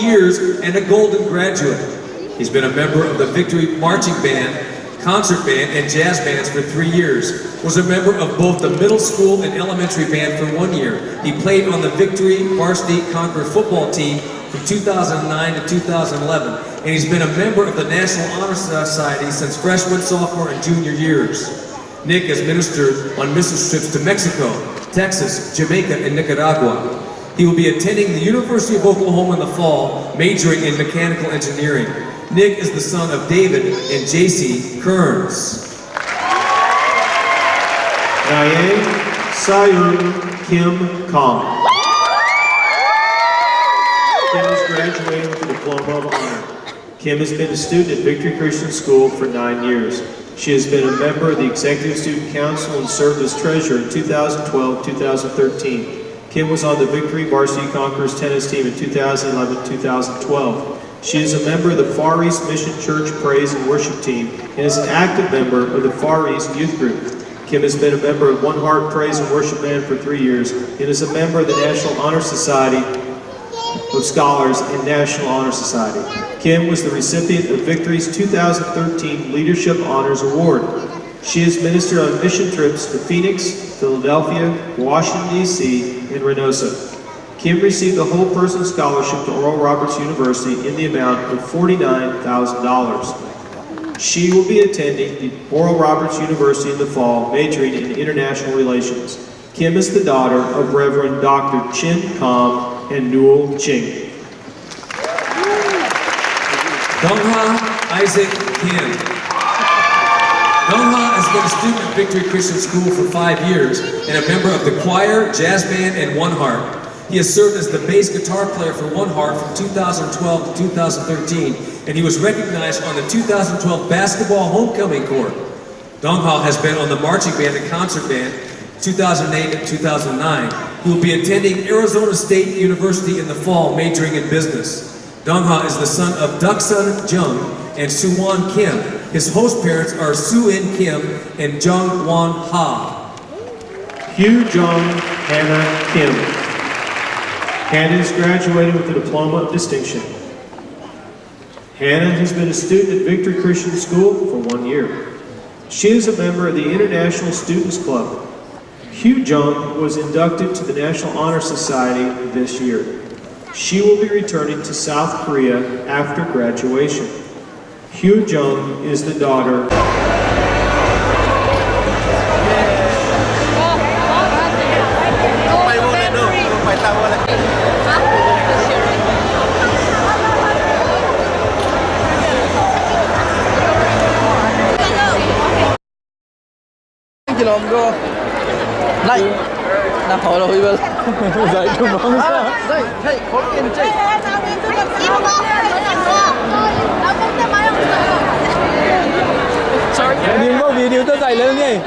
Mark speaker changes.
Speaker 1: years and a Golden Graduate. He's been a member of the Victory Marching Band, concert band, and jazz bands for 3 years. Was a member of both the middle school and elementary band for 1 year. He played on the Victory Varsity Conqueror football team from 2009 to 2011. And he's been a member of the National Honor Society since freshman, sophomore, and junior years. Nick has ministered on mission trips to Mexico, Texas, Jamaica, and Nicaragua. He will be attending the University of Oklahoma in the fall, majoring in mechanical engineering. Nick is the son of David and JC Kearns.
Speaker 2: Naye Sayun Kim Kham. Kim has graduated with a Diploma of Honor. Kim has been a student at Victory Christian School for 9 years. She has been a member of the Executive Student Council and served as treasurer in 2012-2013. Kim was on the Victory Varsity Conquerors tennis team in 2011-2012. She is a member of the Far East Mission Church Praise and Worship Team and is an active member of the Far East Youth Group. Kim has been a member of One Heart Praise and Worship Band for 3 years and is a member of the National Honor Society of Scholars and National Honor Society. Kim was the recipient of Victory's 2013 Leadership Honors Award. She has ministered on mission trips to Phoenix, Philadelphia, Washington, D.C., and Reynosa. Kim received a whole person scholarship to Oral Roberts University in the amount of $49,000. She will be attending the Oral Roberts University in the fall, majoring in international relations. Kim is the daughter of Reverend Dr. Chin Kham and Newell Ching.
Speaker 1: Dongha Isaac Kim. Dongha has been a student at Victory Christian School for 5 years and a member of the choir, jazz band, and One Heart. He has served as the bass guitar player for One Heart from 2012 to 2013, and he was recognized on the 2012 basketball homecoming court. Dongha has been on the marching band and concert band 2008 and 2009. He will be attending Arizona State University in the fall, majoring in business. Dongha is the son of Duksun Jung and Suwon Kim. His host parents are Soo-in Kim and Jung Won Ha.
Speaker 2: Hugh Jung Hannah Kim. Hannah has graduated with a Diploma of Distinction. Hannah has been a student at Victory Christian School for 1 year. She is a member of the International Students Club. Hugh Jung was inducted to the National Honor Society this year. She will be returning to South Korea after graduation. Hugh Jung is the daughter
Speaker 3: Này, là hỏi là bây dạy cho nó sao? Dạy, thầy có tiền chơi. Sorry. Những video tôi dạy lên đi.